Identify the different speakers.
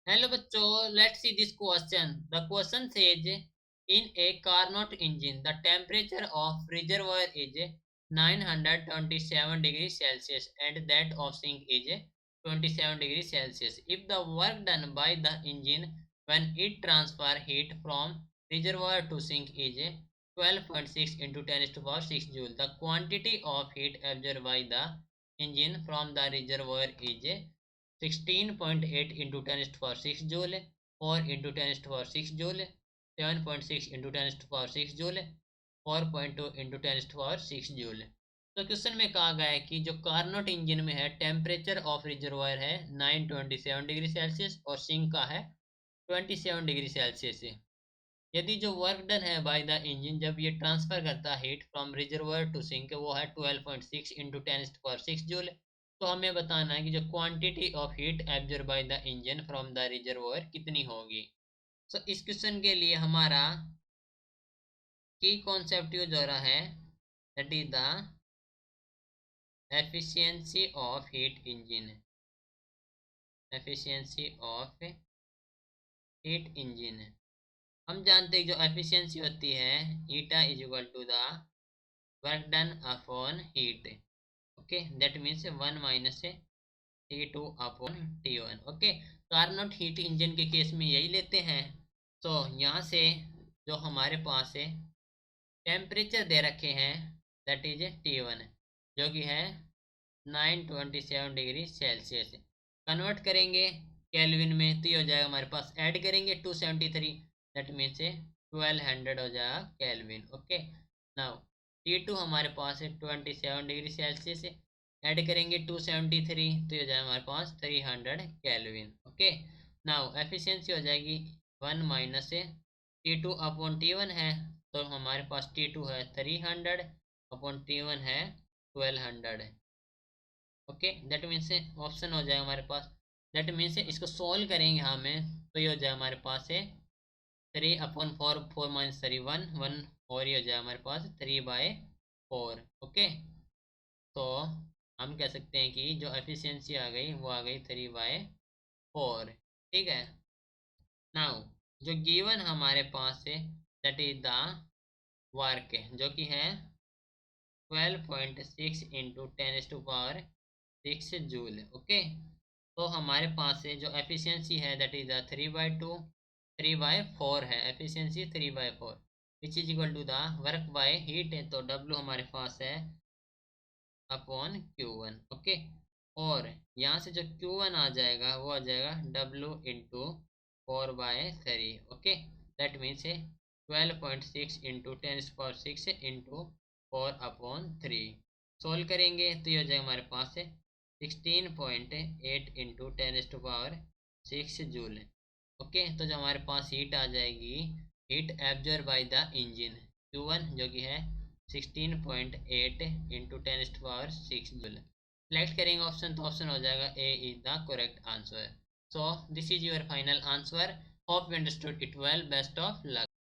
Speaker 1: Hello बच्चों, let's see this question. The question says in A Carnot engine the temperature of reservoir is 927 degrees Celsius and that of sink is 27 degrees Celsius. If the work done by the engine when it transfer heat from reservoir to sink is 12.6 into 10 to the power 6 joule, the quantity of heat absorbed by the engine from the reservoir is 16.8 into 10 to the power 6 joule, 4 into 10 to the power 6 joule, 7.6 into 10 to the power 6 joule, 4.2 into 10 to the power 6 joule. तो question में कहा गया है कि जो Carnot engine में है temperature of reservoir है 927 डिग्री सेल्सियस और सिंक का है 27 डिग्री सेल्सियस है. यदि जो वर्क डन है बाय द इंजन जब ये ट्रांसफर करता है heat from reservoir to sink वो है 12.6 इंटू 10 जूल. तो हमें बताना है कि जो quantity of heat absorb by the engine from the reservoir कितनी होगी. सो इस क्वेश्चन के लिए हमारा की कॉन्सेप्ट यूज हो रहा है that is the efficiency of heat engine. Efficiency of heat engine हम जानते हैं जो एफिशिएंसी होती है eta is equal to the work done upon heat. Okay, that means 1 minus T2 upon T1. Okay, Carnot heat engine के case में यही लेते हैं. तो यहाँ से जो हमारे पास है टेम्परेचर दे रखे हैं दैट इज T1 जो कि है 927 डिग्री सेल्सियस. कन्वर्ट करेंगे केल्विन में तो ये हो जाएगा हमारे पास, ऐड करेंगे 273 दैट मीन्स 1200 हो जाएगा केल्विन. ओके, नाउ T2 हमारे पास है 27 डिग्री सेल्सियस, ऐड करेंगे 273 तो ये हो जाएगा हमारे पास 300 केल्विन. ओके, नाउ एफिशिएंसी हो जाएगी 1 माइनस T2 अपॉन T1 है तो हमारे पास T2 है 300 अपॉन T1 है 1200. ओके, दैट मीन्स ऑप्शन हो जाएगा हमारे पास. दैट मीन्स इसको सॉल्व करेंगे हमें तो ये हो जाएगा हमारे पास है 3 अपॉन 4, 4 माइनस 3 1 1 और ये हो जाएगा हमारे पास 3/4. ओके, तो हम कह सकते हैं कि जो एफिशिएंसी आ गई वो आ गई 3/4. ठीक है, नाउ जो गिवन हमारे पास है दैट इज द वर्क जो कि है 12.6 into 10 to the power 6 joule. Okay, तो हमारे पास है जो एफिशिएंसी है दैट इज द 3/2 3/4 है. Efficiency 3/4 which is equal to the work by heat है तो W हमारे पास है अपॉन Q1. ओके, और यहाँ से जो Q1 आ जाएगा वो आ जाएगा W into 4/3. Okay, that means 12.6 into 10 to the power 6 into 4/3. Solve करेंगे तो ये हो जाएगा हमारे पास 16.8 into 10 to the power 6 joule. Okay, तो जो हमारे पास हीट आ जाएगी heat absorb by the engine Q1 जो कि है 16.8 into 10 to the power 6 joule. Select करेंगे ऑप्शन तो ऑप्शन हो जाएगा ए is the correct answer. So this is your final answer. Hope you understood it well. Best of luck.